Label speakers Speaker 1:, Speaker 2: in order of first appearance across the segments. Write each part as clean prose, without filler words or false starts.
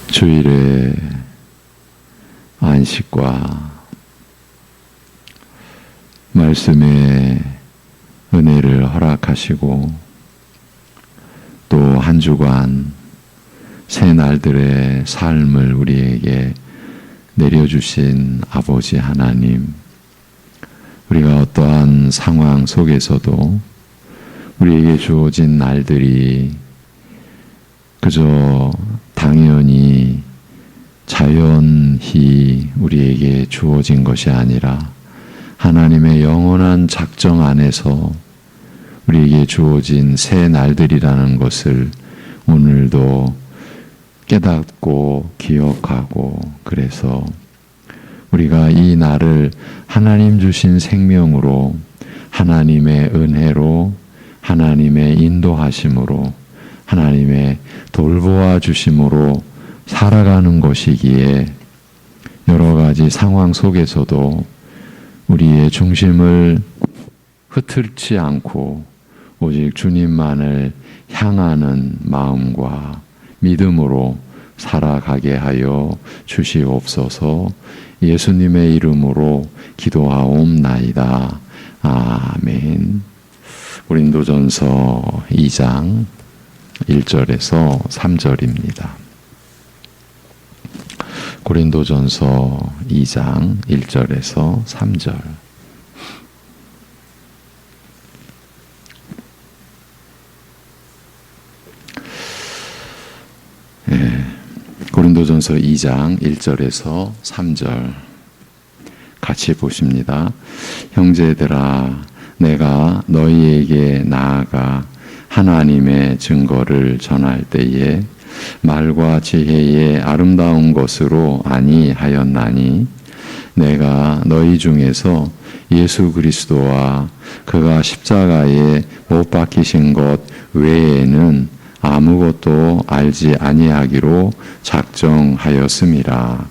Speaker 1: 주일에 안식과 말씀의 은혜를 허락하시고 또 한 주간 새 날들의 삶을 우리에게 내려주신 아버지 하나님, 우리가 어떠한 상황 속에서도 우리에게 주어진 날들이 그저 당연히 자연히 우리에게 주어진 것이 아니라 하나님의 영원한 작정 안에서 우리에게 주어진 새 날들이라는 것을 오늘도 깨닫고 기억하고, 그래서 우리가 이 날을 하나님 주신 생명으로, 하나님의 은혜로, 하나님의 인도하심으로, 하나님의 돌보아 주심으로 살아가는 것이기에 여러 가지 상황 속에서도 우리의 중심을 흐트지 않고 오직 주님만을 향하는 마음과 믿음으로 살아가게 하여 주시옵소서. 예수님의 이름으로 기도하옵나이다. 아멘. 고린도전서 2장 1절에서 3절입니다. 고린도전서 2장 1절에서 3절. 고린도전서 2장 1절에서 3절 같이 보십니다. 형제들아, 내가 너희에게 나아가 하나님의 증거를 전할 때에 말과 지혜의 아름다운 것으로 아니하였나니, 내가 너희 중에서 예수 그리스도와 그가 십자가에 못 박히신 것 외에는 아무것도 알지 아니하기로 작정하였음이라.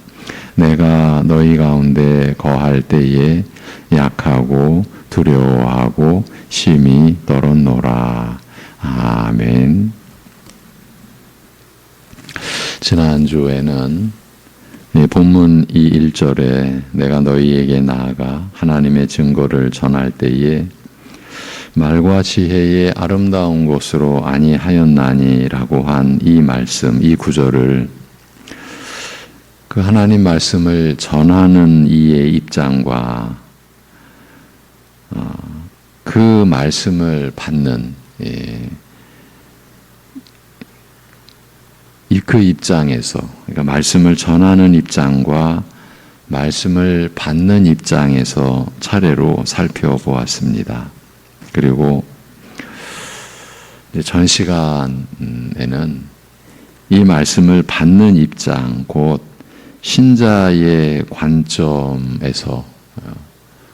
Speaker 1: 내가 너희 가운데 거할 때에 약하고 두려워하고 심히 떨었노라. 아멘. 지난주에는 본문 이 1절에 내가 너희에게 나아가 하나님의 증거를 전할 때에 말과 지혜의 아름다운 것으로 아니하였나니라고 한 이 말씀, 이 구절을 그 하나님 말씀을 전하는 이의 입장과 그 말씀을 받는 그 입장에서, 그러니까 말씀을 전하는 입장과 말씀을 받는 입장에서 차례로 살펴보았습니다. 그리고 전 시간에는 이 말씀을 받는 입장, 곧 신자의 관점에서,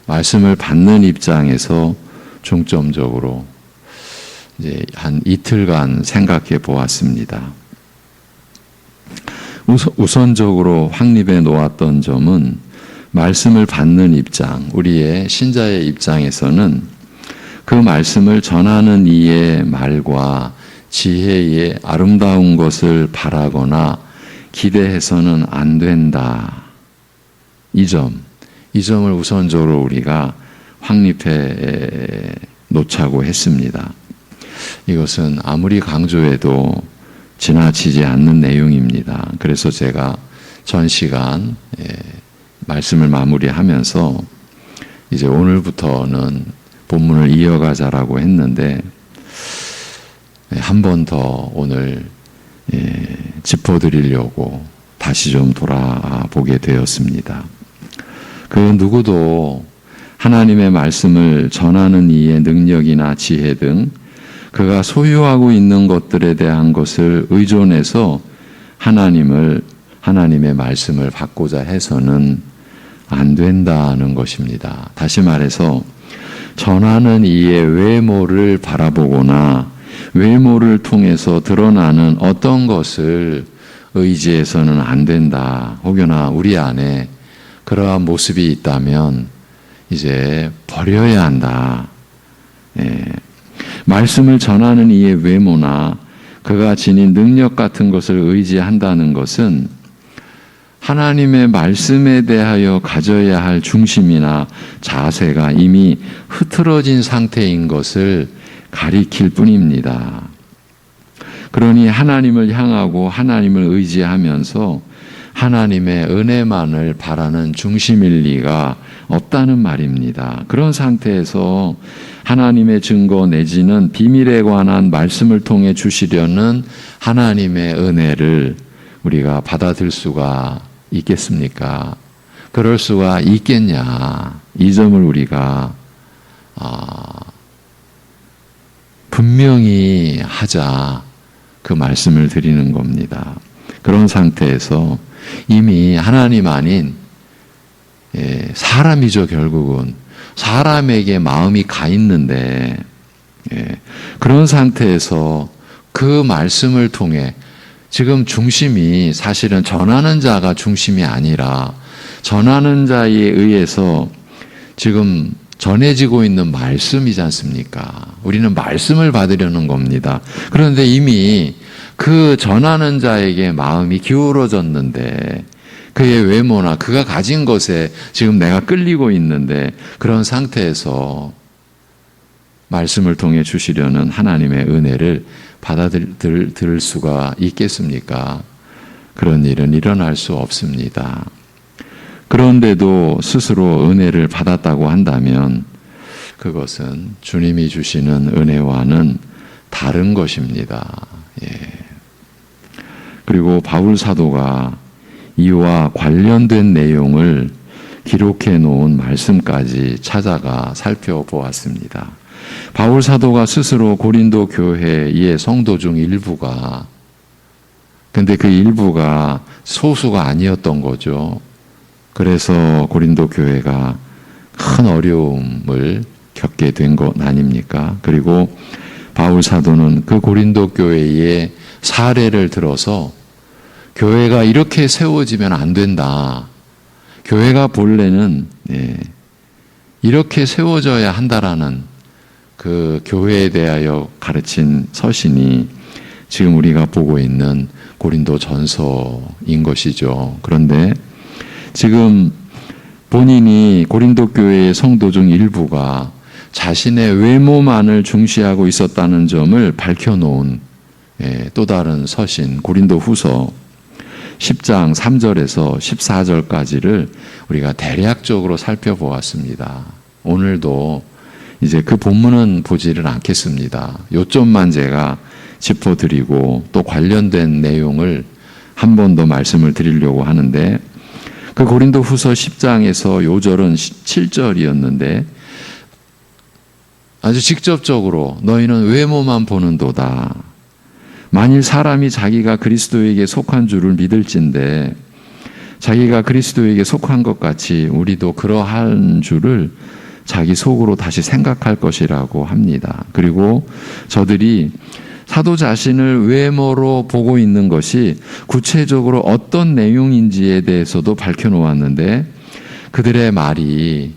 Speaker 1: 말씀을 받는 입장에서 중점적으로 이제 한 이틀간 생각해 보았습니다. 우선적으로 확립해 놓았던 점은 말씀을 받는 입장, 우리의 신자의 입장에서는 그 말씀을 전하는 이의 말과 지혜의 아름다운 것을 바라거나 기대해서는 안 된다. 이 점을 우선적으로 우리가 확립해 놓자고 했습니다. 이것은 아무리 강조해도 지나치지 않는 내용입니다. 그래서 제가 전 시간 말씀을 마무리하면서 이제 오늘부터는 본문을 이어가자라고 했는데 한 번 더 오늘 짚어드리려고 다시 좀 돌아보게 되었습니다. 그 누구도 하나님의 말씀을 전하는 이의 능력이나 지혜 등 그가 소유하고 있는 것들에 대한 것을 의존해서 하나님의 말씀을 받고자 해서는 안 된다는 것입니다. 다시 말해서 전하는 이의 외모를 바라보거나 외모를 통해서 드러나는 어떤 것을 의지해서는 안 된다. 혹여나 우리 안에 그러한 모습이 있다면 이제 버려야 한다. 말씀을 전하는 이의 외모나 그가 지닌 능력 같은 것을 의지한다는 것은 하나님의 말씀에 대하여 가져야 할 중심이나 자세가 이미 흐트러진 상태인 것을 가리킬 뿐입니다. 그러니 하나님을 향하고 하나님을 의지하면서 하나님의 은혜만을 바라는 중심일 리가 없다는 말입니다. 그런 상태에서 하나님의 증거 내지는 비밀에 관한 말씀을 통해 주시려는 하나님의 은혜를 우리가 받아들일 수가 있겠습니까? 그럴 수가 있겠냐? 이 점을 우리가 분명히 하자, 그 말씀을 드리는 겁니다. 그런 상태에서 이미 하나님 아닌 사람이죠. 결국은 사람에게 마음이 가 있는데 그런 상태에서 그 말씀을 통해 지금 중심이 사실은 전하는 자가 중심이 아니라 전하는 자에 의해서 지금 전해지고 있는 말씀이지 않습니까? 우리는 말씀을 받으려는 겁니다. 그런데 이미 그 전하는 자에게 마음이 기울어졌는데 그의 외모나 그가 가진 것에 지금 내가 끌리고 있는데 그런 상태에서 말씀을 통해 주시려는 하나님의 은혜를 받아들일 수가 있겠습니까? 그런 일은 일어날 수 없습니다. 그런데도 스스로 은혜를 받았다고 한다면 그것은 주님이 주시는 은혜와는 다른 것입니다. 그리고 바울 사도가 이와 관련된 내용을 기록해 놓은 말씀까지 찾아가 살펴보았습니다. 바울 사도가 스스로 고린도 교회의 성도 중 일부가, 근데 그 일부가 소수가 아니었던 거죠. 그래서 고린도 교회가 큰 어려움을 겪게 된 것 아닙니까? 그리고 바울 사도는 그 고린도 교회의 사례를 들어서 교회가 이렇게 세워지면 안 된다. 교회가 본래는 이렇게 세워져야 한다라는 그 교회에 대하여 가르친 서신이 지금 우리가 보고 있는 고린도 전서인 것이죠. 그런데 지금 본인이 고린도 교회의 성도 중 일부가 자신의 외모만을 중시하고 있었다는 점을 밝혀놓은 또 다른 서신 고린도 후서 10장 3절에서 14절까지를 우리가 대략적으로 살펴보았습니다. 오늘도 이제 그 본문은 보지를 않겠습니다. 요점만 제가 짚어드리고 또 관련된 내용을 한 번 더 말씀을 드리려고 하는데 그 고린도 후서 10장에서 요절은 7절이었는데 아주 직접적으로 너희는 외모만 보는도다. 만일 사람이 자기가 그리스도에게 속한 줄을 믿을진데 자기가 그리스도에게 속한 것 같이 우리도 그러한 줄을 자기 속으로 다시 생각할 것이라고 합니다. 그리고 저들이 사도 자신을 외모로 보고 있는 것이 구체적으로 어떤 내용인지에 대해서도 밝혀놓았는데 그들의 말이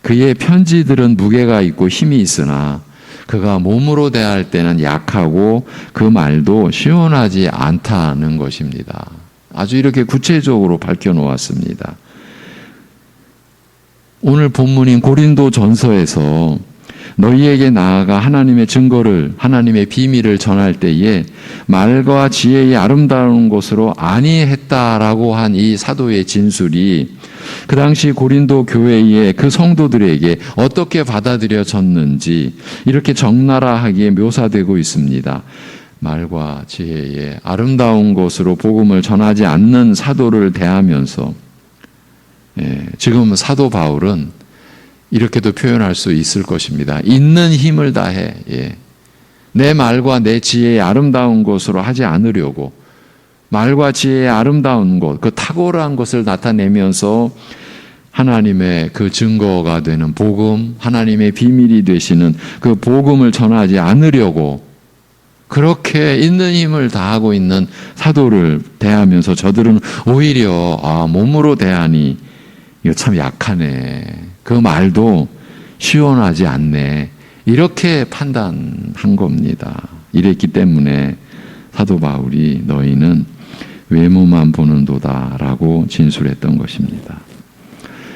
Speaker 1: 그의 편지들은 무게가 있고 힘이 있으나 그가 몸으로 대할 때는 약하고 그 말도 시원하지 않다는 것입니다. 아주 이렇게 구체적으로 밝혀놓았습니다. 오늘 본문인 고린도 전서에서 너희에게 나아가 하나님의 증거를, 하나님의 비밀을 전할 때에 말과 지혜의 아름다운 것으로 아니했다라고 한 이 사도의 진술이 그 당시 고린도 교회의 그 성도들에게 어떻게 받아들여졌는지 이렇게 적나라하게 묘사되고 있습니다. 말과 지혜의 아름다운 것으로 복음을 전하지 않는 사도를 대하면서 지금 사도 바울은 이렇게도 표현할 수 있을 것입니다. 있는 힘을 다해 내 말과 내 지혜의 아름다운 것으로 하지 않으려고 말과 지혜의 아름다운 것, 그 탁월한 것을 나타내면서 하나님의 그 증거가 되는 복음, 하나님의 비밀이 되시는 그 복음을 전하지 않으려고 그렇게 있는 힘을 다하고 있는 사도를 대하면서 저들은 오히려 몸으로 대하니 이거 참 약하네. 그 말도 시원하지 않네. 이렇게 판단한 겁니다. 이랬기 때문에 사도 바울이 너희는 외모만 보는도다라고 진술했던 것입니다.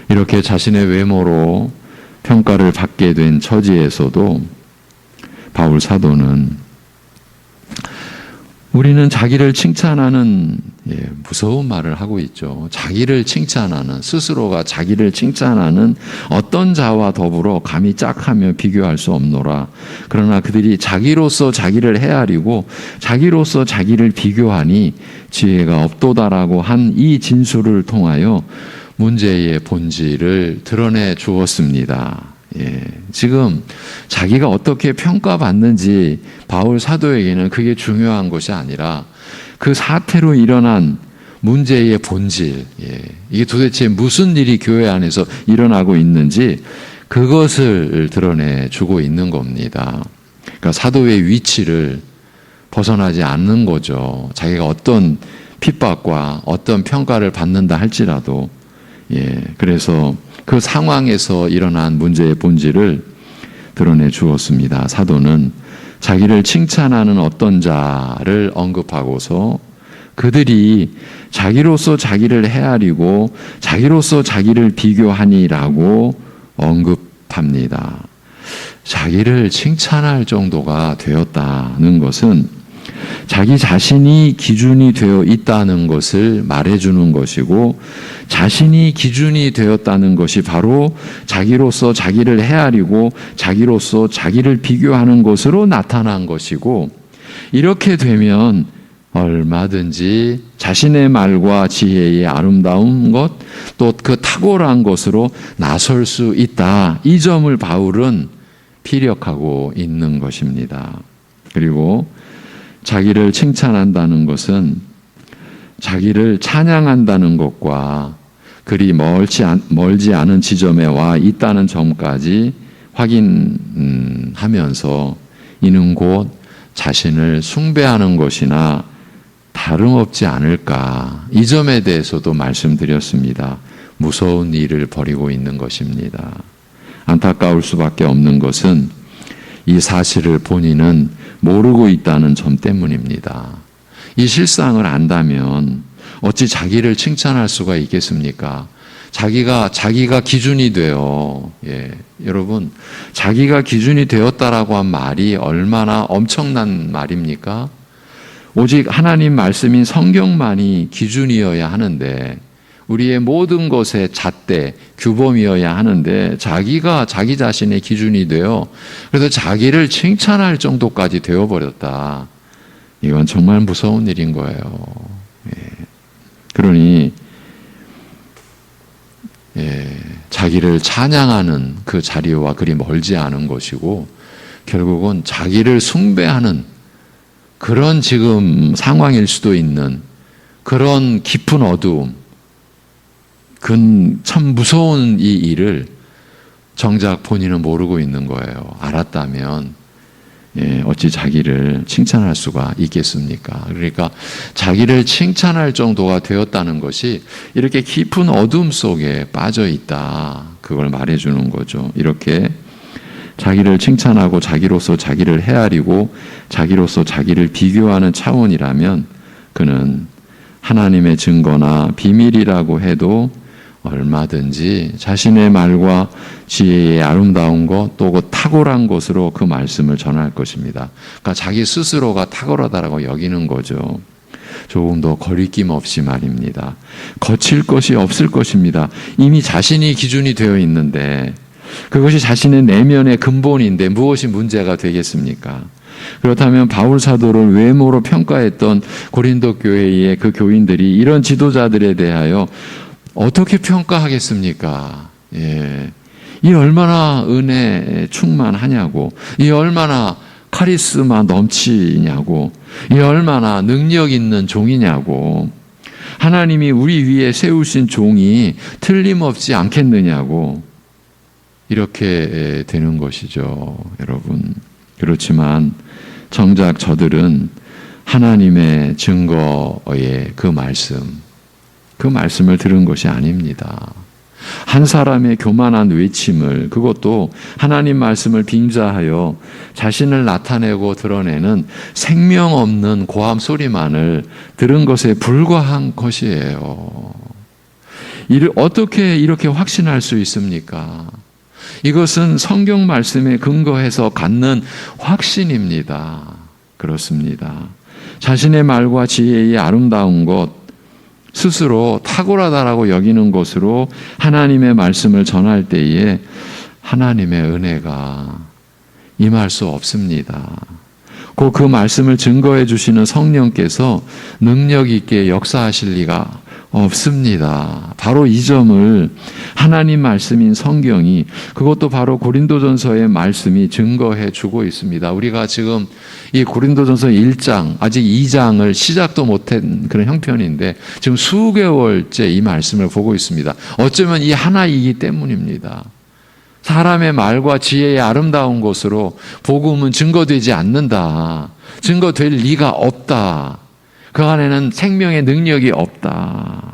Speaker 1: 이렇게 자신의 외모로 평가를 받게 된 처지에서도 바울 사도는 우리는 자기를 칭찬하는 무서운 말을 하고 있죠. 자기를 칭찬하는, 스스로가 자기를 칭찬하는 어떤 자와 더불어 감히 짝하며 비교할 수 없노라. 그러나 그들이 자기로서 자기를 헤아리고 자기로서 자기를 비교하니 지혜가 없도다라고 한 이 진술을 통하여 문제의 본질을 드러내 주었습니다. 지금 자기가 어떻게 평가받는지 바울 사도에게는 그게 중요한 것이 아니라 그 사태로 일어난 문제의 본질, 이게 도대체 무슨 일이 교회 안에서 일어나고 있는지 그것을 드러내 주고 있는 겁니다. 그러니까 사도의 위치를 벗어나지 않는 거죠. 자기가 어떤 핍박과 어떤 평가를 받는다 할지라도, 그래서 그 상황에서 일어난 문제의 본질을 드러내 주었습니다. 사도는 자기를 칭찬하는 어떤 자를 언급하고서 그들이 자기로서 자기를 헤아리고 자기로서 자기를 비교하니라고 언급합니다. 자기를 칭찬할 정도가 되었다는 것은 자기 자신이 기준이 되어 있다는 것을 말해주는 것이고, 자신이 기준이 되었다는 것이 바로 자기로서 자기를 헤아리고 자기로서 자기를 비교하는 것으로 나타난 것이고, 이렇게 되면 얼마든지 자신의 말과 지혜의 아름다운 것, 또 그 탁월한 것으로 나설 수 있다. 이 점을 바울은 피력하고 있는 것입니다. 그리고 자기를 칭찬한다는 것은 자기를 찬양한다는 것과 그리 멀지 않은 지점에 와 있다는 점까지 확인하면서 이는 곧 자신을 숭배하는 것이나 다름없지 않을까. 이 점에 대해서도 말씀드렸습니다. 무서운 일을 벌이고 있는 것입니다. 안타까울 수밖에 없는 것은 이 사실을 본인은 모르고 있다는 점 때문입니다. 이 실상을 안다면 어찌 자기를 칭찬할 수가 있겠습니까? 자기가 기준이 되어, 여러분, 자기가 기준이 되었다라고 한 말이 얼마나 엄청난 말입니까? 오직 하나님 말씀인 성경만이 기준이어야 하는데, 우리의 모든 것의 잣대, 규범이어야 하는데 자기가 자기 자신의 기준이 되어 그래서 자기를 칭찬할 정도까지 되어버렸다. 이건 정말 무서운 일인 거예요. 그러니 자기를 찬양하는 그 자리와 그리 멀지 않은 것이고 결국은 자기를 숭배하는 그런 지금 상황일 수도 있는 그런 깊은 어두움, 참 무서운 이 일을 정작 본인은 모르고 있는 거예요. 알았다면 어찌 자기를 칭찬할 수가 있겠습니까? 그러니까 자기를 칭찬할 정도가 되었다는 것이 이렇게 깊은 어둠 속에 빠져 있다. 그걸 말해주는 거죠. 이렇게 자기를 칭찬하고 자기로서 자기를 헤아리고 자기로서 자기를 비교하는 차원이라면 그는 하나님의 증거나 비밀이라고 해도 얼마든지 자신의 말과 지혜의 아름다운 것, 또 그 탁월한 것으로 그 말씀을 전할 것입니다. 그러니까 자기 스스로가 탁월하다라고 여기는 거죠. 조금 더 거리낌 없이 말입니다. 거칠 것이 없을 것입니다. 이미 자신이 기준이 되어 있는데 그것이 자신의 내면의 근본인데 무엇이 문제가 되겠습니까? 그렇다면 바울 사도를 외모로 평가했던 고린도 교회의 그 교인들이 이런 지도자들에 대하여 어떻게 평가하겠습니까? 이 얼마나 은혜 충만하냐고, 이 얼마나 카리스마 넘치냐고, 이 얼마나 능력 있는 종이냐고, 하나님이 우리 위에 세우신 종이 틀림없지 않겠느냐고, 이렇게 되는 것이죠, 여러분. 그렇지만 정작 저들은 하나님의 증거의 그 말씀을 들은 것이 아닙니다. 한 사람의 교만한 외침을, 그것도 하나님 말씀을 빙자하여 자신을 나타내고 드러내는 생명 없는 고함 소리만을 들은 것에 불과한 것이에요. 어떻게 이렇게 확신할 수 있습니까? 이것은 성경 말씀에 근거해서 갖는 확신입니다. 그렇습니다. 자신의 말과 지혜의 아름다운 것, 스스로 탁월하다라고 여기는 것으로 하나님의 말씀을 전할 때에 하나님의 은혜가 임할 수 없습니다. 곧 그 말씀을 증거해 주시는 성령께서 능력 있게 역사하실 리가 없습니다. 바로 이 점을 하나님 말씀인 성경이, 그것도 바로 고린도전서의 말씀이 증거해 주고 있습니다. 우리가 지금 이 고린도전서 1장, 아직 2장을 시작도 못한 그런 형편인데 지금 수개월째 이 말씀을 보고 있습니다. 어쩌면 이 하나이기 때문입니다. 사람의 말과 지혜의 아름다운 것으로 복음은 증거되지 않는다. 증거될 리가 없다. 그 안에는 생명의 능력이 없다.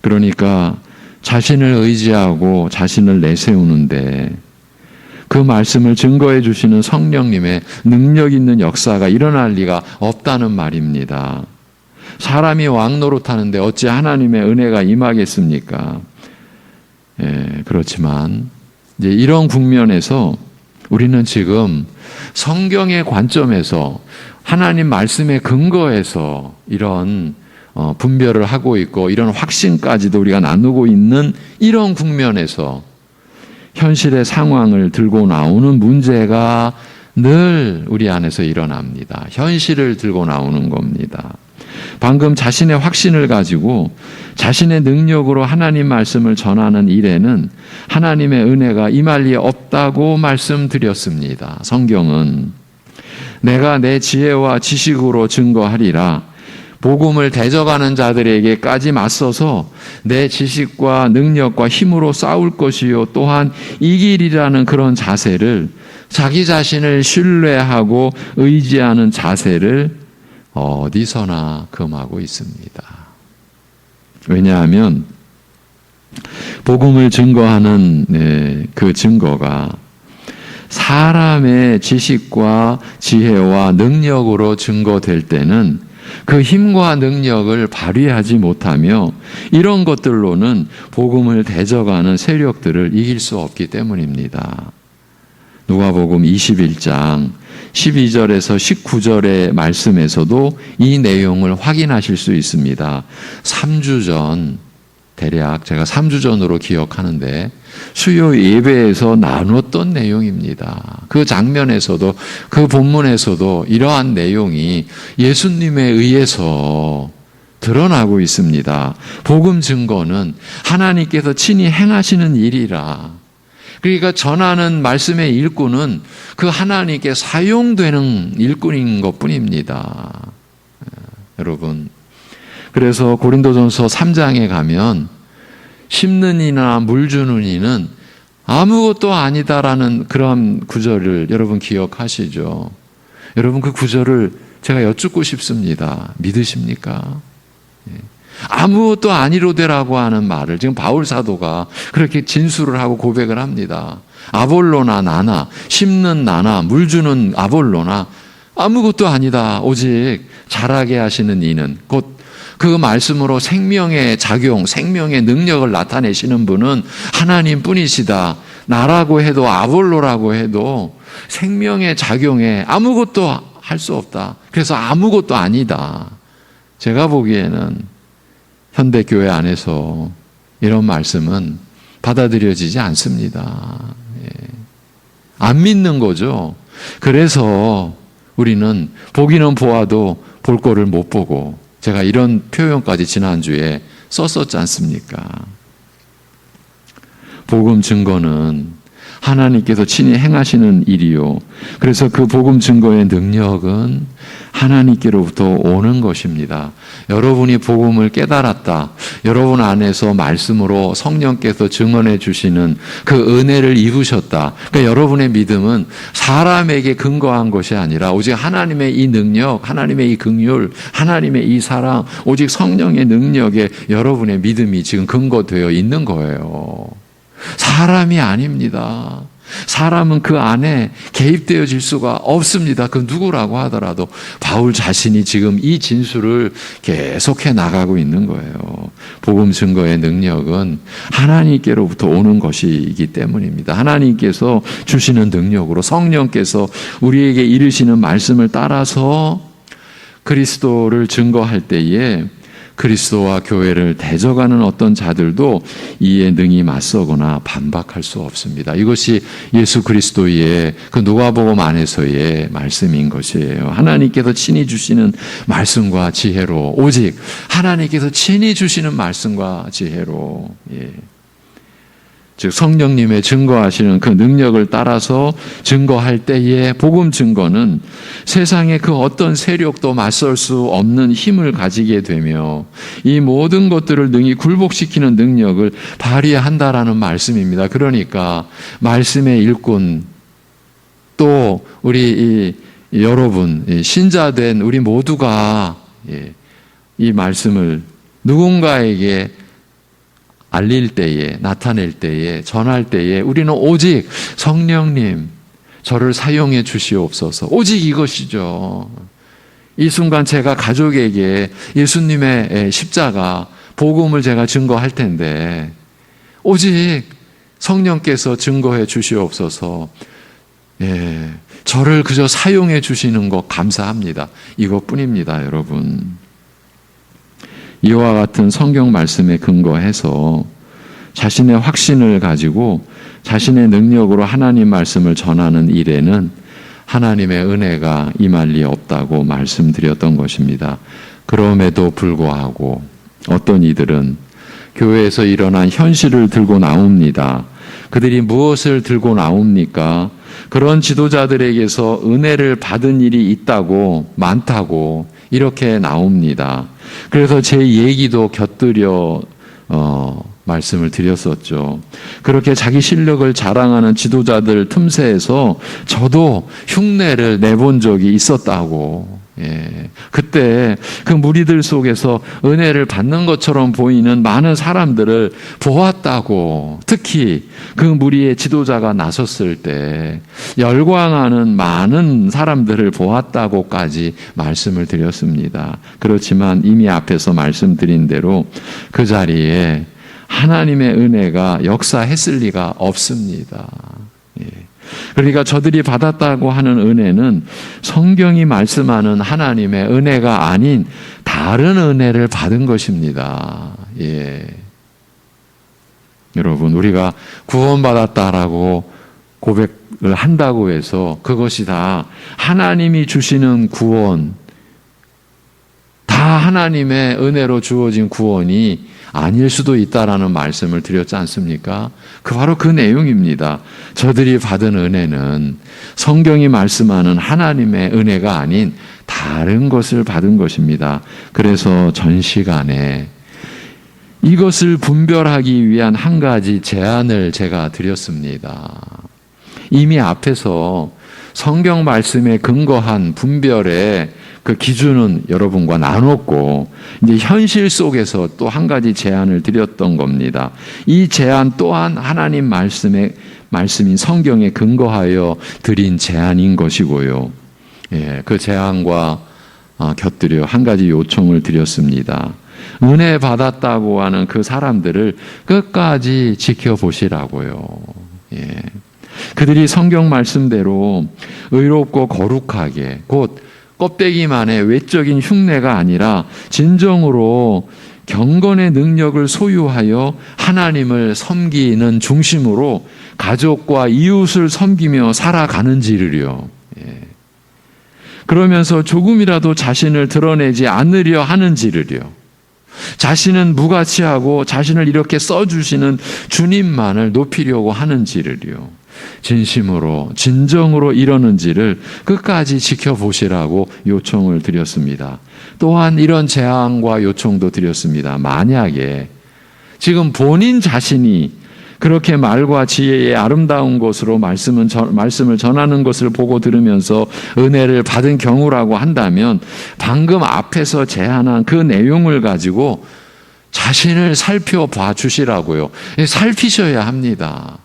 Speaker 1: 그러니까 자신을 의지하고 자신을 내세우는데 그 말씀을 증거해 주시는 성령님의 능력 있는 역사가 일어날 리가 없다는 말입니다. 사람이 왕노릇하는데 어찌 하나님의 은혜가 임하겠습니까? 그렇지만 이제 이런 국면에서 우리는 지금 성경의 관점에서 하나님 말씀의 근거에서 이런 분별을 하고 있고 이런 확신까지도 우리가 나누고 있는 이런 국면에서 현실의 상황을 들고 나오는 문제가 늘 우리 안에서 일어납니다. 현실을 들고 나오는 겁니다. 방금 자신의 확신을 가지고 자신의 능력으로 하나님 말씀을 전하는 일에는 하나님의 은혜가 임할 리 없다고 말씀드렸습니다. 성경은 내가 내 지혜와 지식으로 증거하리라. 복음을 대적하는 자들에게까지 맞서서 내 지식과 능력과 힘으로 싸울 것이요 또한 이기리라는 그런 자세를, 자기 자신을 신뢰하고 의지하는 자세를 어디서나 금하고 있습니다. 왜냐하면 복음을 증거하는 그 증거가 사람의 지식과 지혜와 능력으로 증거될 때는 그 힘과 능력을 발휘하지 못하며 이런 것들로는 복음을 대적하는 세력들을 이길 수 없기 때문입니다. 누가복음 21장 12절에서 19절의 말씀에서도 이 내용을 확인하실 수 있습니다. 3주 전, 대략 제가 3주 전으로 기억하는데 수요 예배에서 나눴던 내용입니다. 그 장면에서도, 그 본문에서도 이러한 내용이 예수님에 의해서 드러나고 있습니다. 복음 증거는 하나님께서 친히 행하시는 일이라. 그러니까 전하는 말씀의 일꾼은 그 하나님께 사용되는 일꾼인 것뿐입니다. 여러분, 그래서 고린도전서 3장에 가면 심는 이나 물 주는 이는 아무것도 아니다라는 그런 구절을 여러분 기억하시죠? 여러분, 그 구절을 제가 여쭙고 싶습니다. 믿으십니까? 아무것도 아니로되라고 하는 말을 지금 바울 사도가 그렇게 진술을 하고 고백을 합니다. 아볼로나 나나, 심는 나나, 물 주는 아볼로나 아무것도 아니다. 오직 자라게 하시는 이는, 곧 그 말씀으로 생명의 작용, 생명의 능력을 나타내시는 분은 하나님 뿐이시다. 나라고 해도 아볼로라고 해도 생명의 작용에 아무것도 할 수 없다. 그래서 아무것도 아니다. 제가 보기에는 현대교회 안에서 이런 말씀은 받아들여지지 않습니다. 안 믿는 거죠. 그래서 우리는 보기는 보아도 볼 거를 못 보고, 제가 이런 표현까지 지난주에 썼었지 않습니까? 복음 증거는 하나님께서 친히 행하시는 일이요. 그래서 그 복음 증거의 능력은 하나님께로부터 오는 것입니다. 여러분이 복음을 깨달았다. 여러분 안에서 말씀으로 성령께서 증언해 주시는 그 은혜를 입으셨다. 그러니까 여러분의 믿음은 사람에게 근거한 것이 아니라 오직 하나님의 이 능력, 하나님의 이 긍휼, 하나님의 이 사랑, 오직 성령의 능력에 여러분의 믿음이 지금 근거되어 있는 거예요. 사람이 아닙니다. 사람은 그 안에 개입되어질 수가 없습니다. 그 누구라고 하더라도 바울 자신이 지금 이 진술을 계속해 나가고 있는 거예요. 복음 증거의 능력은 하나님께로부터 오는 것이기 때문입니다. 하나님께서 주시는 능력으로 성령께서 우리에게 이르시는 말씀을 따라서 그리스도를 증거할 때에 그리스도와 교회를 대적하는 어떤 자들도 이에 능히 맞서거나 반박할 수 없습니다. 이것이 예수 그리스도의 그 누가복음 안에서의 말씀인 것이에요. 하나님께서 친히 주시는 말씀과 지혜로, 오직 하나님께서 친히 주시는 말씀과 지혜로, 즉 성령님의 증거하시는 그 능력을 따라서 증거할 때의 복음 증거는 세상의 그 어떤 세력도 맞설 수 없는 힘을 가지게 되며 이 모든 것들을 능히 굴복시키는 능력을 발휘한다라는 말씀입니다. 그러니까 말씀의 일꾼, 또 우리 여러분 신자된 우리 모두가 이 말씀을 누군가에게 알릴 때에, 나타낼 때에, 전할 때에 우리는 오직 성령님 저를 사용해 주시옵소서, 오직 이것이죠. 이 순간 제가 가족에게 예수님의 십자가 복음을 제가 증거할 텐데 오직 성령께서 증거해 주시옵소서, 저를 그저 사용해 주시는 것 감사합니다. 이것뿐입니다. 여러분, 이와 같은 성경 말씀에 근거해서 자신의 확신을 가지고 자신의 능력으로 하나님 말씀을 전하는 일에는 하나님의 은혜가 임할 리 없다고 말씀드렸던 것입니다. 그럼에도 불구하고 어떤 이들은 교회에서 일어난 현실을 들고 나옵니다. 그들이 무엇을 들고 나옵니까? 그런 지도자들에게서 은혜를 받은 일이 있다고, 많다고 이렇게 나옵니다. 그래서 제 얘기도 곁들여 말씀을 드렸었죠. 그렇게 자기 실력을 자랑하는 지도자들 틈새에서 저도 흉내를 내본 적이 있었다고. 그때 그 무리들 속에서 은혜를 받는 것처럼 보이는 많은 사람들을 보았다고, 특히 그 무리의 지도자가 나섰을 때 열광하는 많은 사람들을 보았다고까지 말씀을 드렸습니다. 그렇지만 이미 앞에서 말씀드린 대로 그 자리에 하나님의 은혜가 역사했을 리가 없습니다. 그러니까 저들이 받았다고 하는 은혜는 성경이 말씀하는 하나님의 은혜가 아닌 다른 은혜를 받은 것입니다. 여러분, 우리가 구원받았다라고 고백을 한다고 해서 그것이 다 하나님이 주시는 구원, 다 하나님의 은혜로 주어진 구원이 아닐 수도 있다라는 말씀을 드렸지 않습니까? 바로 그 내용입니다. 저들이 받은 은혜는 성경이 말씀하는 하나님의 은혜가 아닌 다른 것을 받은 것입니다. 그래서 전 시간에 이것을 분별하기 위한 한 가지 제안을 제가 드렸습니다. 이미 앞에서 성경 말씀에 근거한 분별의 그 기준은 여러분과 나눴고, 이제 현실 속에서 또 한 가지 제안을 드렸던 겁니다. 이 제안 또한 하나님 말씀인 성경에 근거하여 드린 제안인 것이고요. 그 제안과 곁들여 한 가지 요청을 드렸습니다. 은혜 받았다고 하는 그 사람들을 끝까지 지켜보시라고요. 그들이 성경 말씀대로 의롭고 거룩하게, 곧 껍데기만의 외적인 흉내가 아니라 진정으로 경건의 능력을 소유하여 하나님을 섬기는 중심으로 가족과 이웃을 섬기며 살아가는지를요. 그러면서 조금이라도 자신을 드러내지 않으려 하는지를요. 자신은 무가치하고 자신을 이렇게 써주시는 주님만을 높이려고 하는지를요. 진심으로 진정으로 이러는지를 끝까지 지켜보시라고 요청을 드렸습니다. 또한 이런 제안과 요청도 드렸습니다. 만약에 지금 본인 자신이 그렇게 말과 지혜의 아름다운 것으로 말씀을 전하는 것을 보고 들으면서 은혜를 받은 경우라고 한다면 방금 앞에서 제안한 그 내용을 가지고 자신을 살펴봐 주시라고요. 살피셔야 합니다.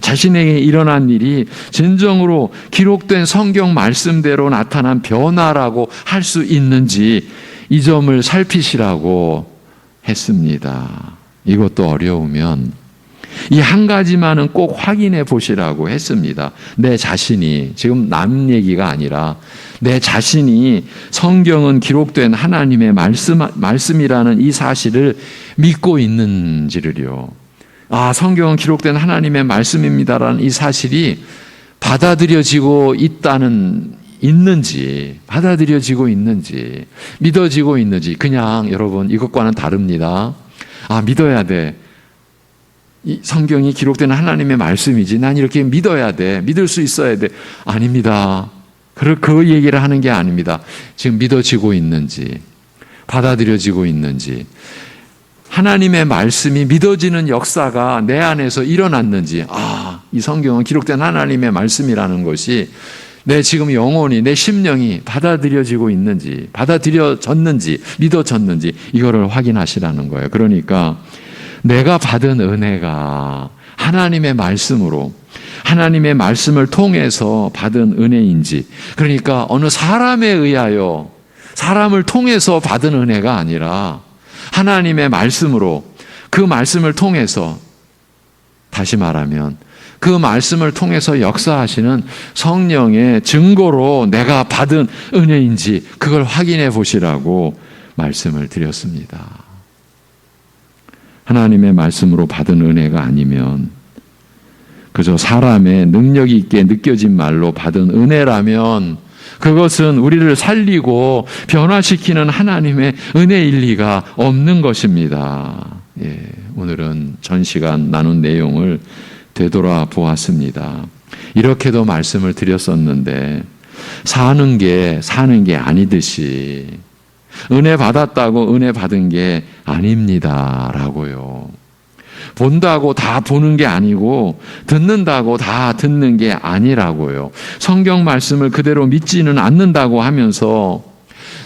Speaker 1: 자신에게 일어난 일이 진정으로 기록된 성경 말씀대로 나타난 변화라고 할 수 있는지 이 점을 살피시라고 했습니다. 이것도 어려우면 이 한 가지만은 꼭 확인해 보시라고 했습니다. 내 자신이, 지금 남 얘기가 아니라 내 자신이 성경은 기록된 하나님의 말씀이라는 이 사실을 믿고 있는지를요. 아, 성경은 기록된 하나님의 말씀입니다라는 이 사실이 받아들여지고 있는지, 받아들여지고 있는지, 믿어지고 있는지. 그냥 여러분 이것과는 다릅니다. 아, 믿어야 돼. 이 성경이 기록된 하나님의 말씀이지. 난 이렇게 믿어야 돼. 믿을 수 있어야 돼. 아닙니다. 그 얘기를 하는 게 아닙니다. 지금 믿어지고 있는지, 받아들여지고 있는지, 하나님의 말씀이 믿어지는 역사가 내 안에서 일어났는지, 아, 이 성경은 기록된 하나님의 말씀이라는 것이 내 지금 영혼이, 내 심령이 받아들여지고 있는지, 받아들여졌는지, 믿어졌는지, 이거를 확인하시라는 거예요. 그러니까 내가 받은 은혜가 하나님의 말씀으로, 하나님의 말씀을 통해서 받은 은혜인지, 그러니까 어느 사람에 의하여, 사람을 통해서 받은 은혜가 아니라 하나님의 말씀으로, 그 말씀을 통해서, 다시 말하면 그 말씀을 통해서 역사하시는 성령의 증거로 내가 받은 은혜인지 그걸 확인해 보시라고 말씀을 드렸습니다. 하나님의 말씀으로 받은 은혜가 아니면 그저 사람의 능력 있게 느껴진 말로 받은 은혜라면 그것은 우리를 살리고 변화시키는 하나님의 은혜일 리가 없는 것입니다. 예, 오늘은 전 시간 나눈 내용을 되돌아보았습니다. 이렇게도 말씀을 드렸었는데 사는 게 아니듯이 은혜 받았다고 은혜 받은 게 아닙니다 라고요. 본다고 다 보는 게 아니고 듣는다고 다 듣는 게 아니라고요. 성경 말씀을 그대로 믿지는 않는다고 하면서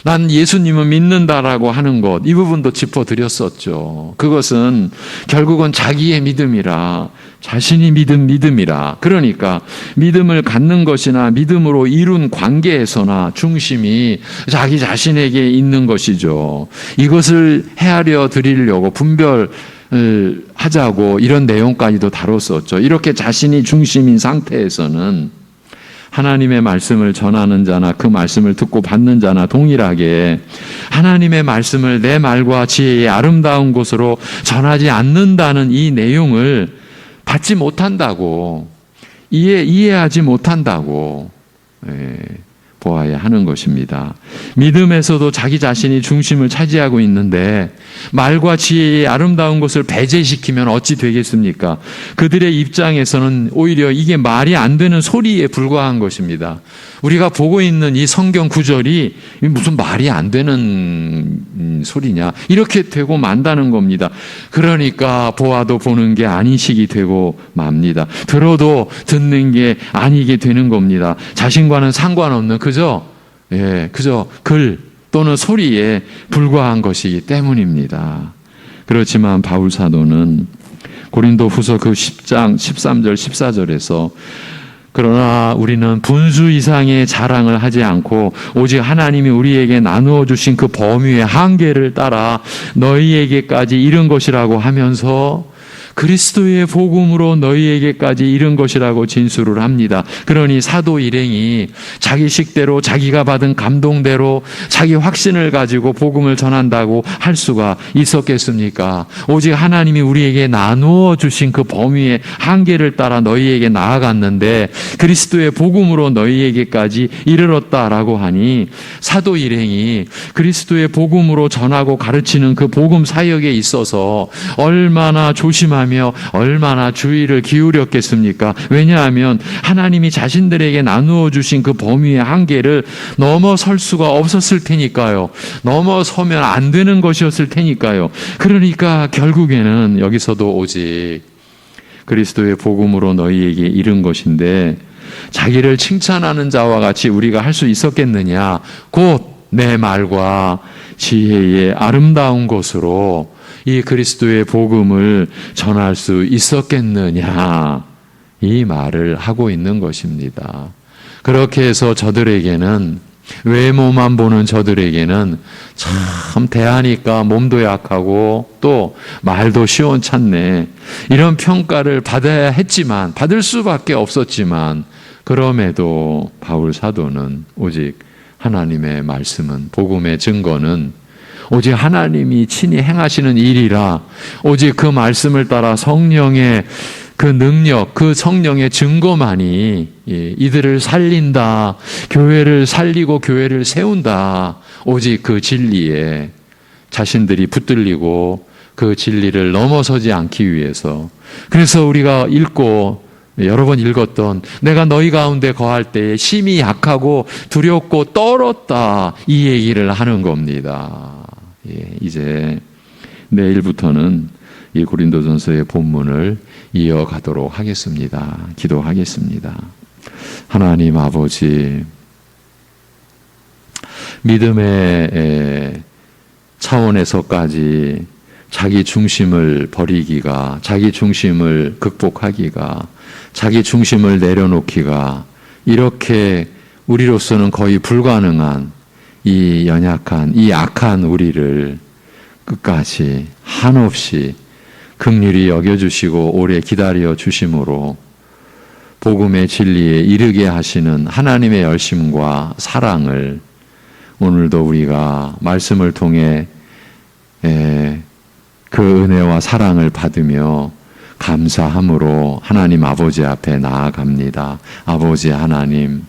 Speaker 1: 난 예수님을 믿는다라고 하는 것, 이 부분도 짚어드렸었죠. 그것은 결국은 자기의 믿음이라, 자신이 믿은 믿음이라, 그러니까 믿음을 갖는 것이나 믿음으로 이룬 관계에서나 중심이 자기 자신에게 있는 것이죠. 이것을 헤아려 드리려고 분별을 하자고 이런 내용까지도 다뤘었죠. 이렇게 자신이 중심인 상태에서는 하나님의 말씀을 전하는 자나 그 말씀을 듣고 받는 자나 동일하게 하나님의 말씀을 내 말과 지혜의 아름다운 곳으로 전하지 않는다는 이 내용을 받지 못한다고, 이해하지 못한다고 보아야 하는 것입니다. 믿음에서도 자기 자신이 중심을 차지하고 있는데 말과 지혜의 아름다운 것을 배제시키면 어찌 되겠습니까? 그들의 입장에서는 오히려 이게 말이 안 되는 소리에 불과한 것입니다. 우리가 보고 있는 이 성경 구절이 무슨 말이 안 되는 소리냐, 이렇게 되고 만다는 겁니다. 그러니까 보아도 보는 게 아니식이 되고 맙니다. 들어도 듣는 게 아니게 되는 겁니다. 자신과는 상관없는 그저 글 또는 소리에 불과한 것이기 때문입니다. 그렇지만 바울 사도는 고린도 후서 그 10장 13절 14절에서 그러나 우리는 분수 이상의 자랑을 하지 않고 오직 하나님이 우리에게 나누어 주신 그 범위의 한계를 따라 너희에게까지 이른 것이라고 하면서 그리스도의 복음으로 너희에게까지 이른 것이라고 진술을 합니다. 그러니 사도 일행이 자기 식대로 자기가 받은 감동대로 자기 확신을 가지고 복음을 전한다고 할 수가 있었겠습니까? 오직 하나님이 우리에게 나누어 주신 그 범위의 한계를 따라 너희에게 나아갔는데 그리스도의 복음으로 너희에게까지 이르렀다라고 하니 사도 일행이 그리스도의 복음으로 전하고 가르치는 그 복음 사역에 있어서 얼마나 조심하여 감사하며 얼마나 주의를 기울였겠습니까? 왜냐하면 하나님이 자신들에게 나누어 주신 그 범위의 한계를 넘어설 수가 없었을 테니까요. 넘어서면 안 되는 것이었을 테니까요. 그러니까 결국에는 여기서도 오직 그리스도의 복음으로 너희에게 이른 것인데 자기를 칭찬하는 자와 같이 우리가 할 수 있었겠느냐? 곧 내 말과 지혜의 아름다운 것으로 이 그리스도의 복음을 전할 수 있었겠느냐? 이 말을 하고 있는 것입니다. 그렇게 해서 저들에게는, 외모만 보는 저들에게는 참 대하니까 몸도 약하고 또 말도 시원찮네, 이런 평가를 받아야 했지만, 받을 수밖에 없었지만, 그럼에도 바울 사도는 오직 하나님의 말씀은, 복음의 증거는 오직 하나님이 친히 행하시는 일이라, 오직 그 말씀을 따라 성령의 그 능력, 그 성령의 증거만이 이들을 살린다, 교회를 살리고 교회를 세운다. 오직 그 진리에 자신들이 붙들리고 그 진리를 넘어서지 않기 위해서. 그래서 우리가 읽고 여러 번 읽었던 내가 너희 가운데 거할 때에 심히 약하고 두렵고 떨었다, 이 얘기를 하는 겁니다. 이제 내일부터는 이 고린도전서의 본문을 이어가도록 하겠습니다. 기도하겠습니다. 하나님 아버지, 믿음의 차원에서까지 자기 중심을 버리기가, 자기 중심을 극복하기가, 자기 중심을 내려놓기가 이렇게 우리로서는 거의 불가능한 이 연약한, 이 악한 우리를 끝까지 한없이 긍휼히 여겨주시고 오래 기다려 주심으로 복음의 진리에 이르게 하시는 하나님의 열심과 사랑을 오늘도 우리가 말씀을 통해 그 은혜와 사랑을 받으며 감사함으로 하나님 아버지 앞에 나아갑니다. 아버지 하나님,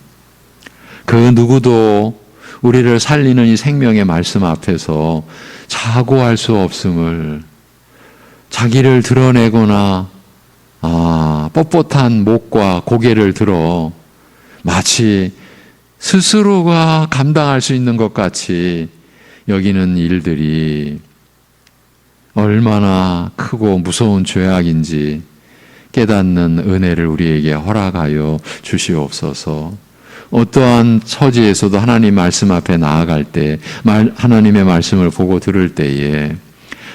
Speaker 1: 그 누구도 우리를 살리는 이 생명의 말씀 앞에서 자고할 수 없음을, 자기를 드러내거나 뻣뻣한 목과 고개를 들어 마치 스스로가 감당할 수 있는 것 같이 여기는 일들이 얼마나 크고 무서운 죄악인지 깨닫는 은혜를 우리에게 허락하여 주시옵소서. 어떠한 처지에서도 하나님 말씀 앞에 나아갈 때, 하나님의 말씀을 보고 들을 때에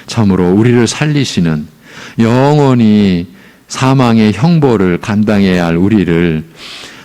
Speaker 1: 참으로 우리를 살리시는, 영원히 사망의 형벌을 감당해야 할 우리를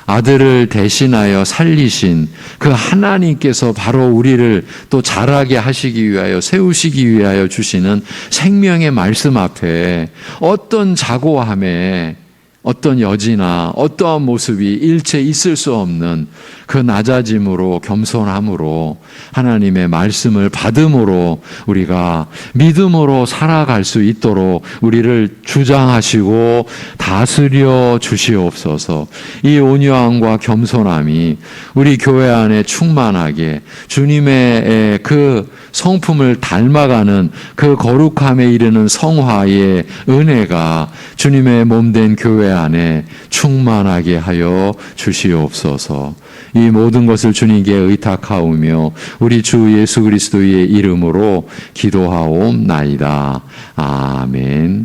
Speaker 1: 아들을 대신하여 살리신 그 하나님께서 바로 우리를 또 자라게 하시기 위하여, 세우시기 위하여 주시는 생명의 말씀 앞에 어떤 자고함에, 어떤 여지나 어떠한 모습이 일체 있을 수 없는 그 낮아짐으로, 겸손함으로 하나님의 말씀을 받음으로 우리가 믿음으로 살아갈 수 있도록 우리를 주장하시고 다스려 주시옵소서. 이 온유함과 겸손함이 우리 교회 안에 충만하게 주님의 그 성품을 닮아가는 그 거룩함에 이르는 성화의 은혜가 주님의 몸된 교회 안에 충만하게 하여 주시옵소서. 이 모든 것을 주님께 의탁하오며 우리 주 예수 그리스도의 이름으로 기도하옵나이다. 아멘.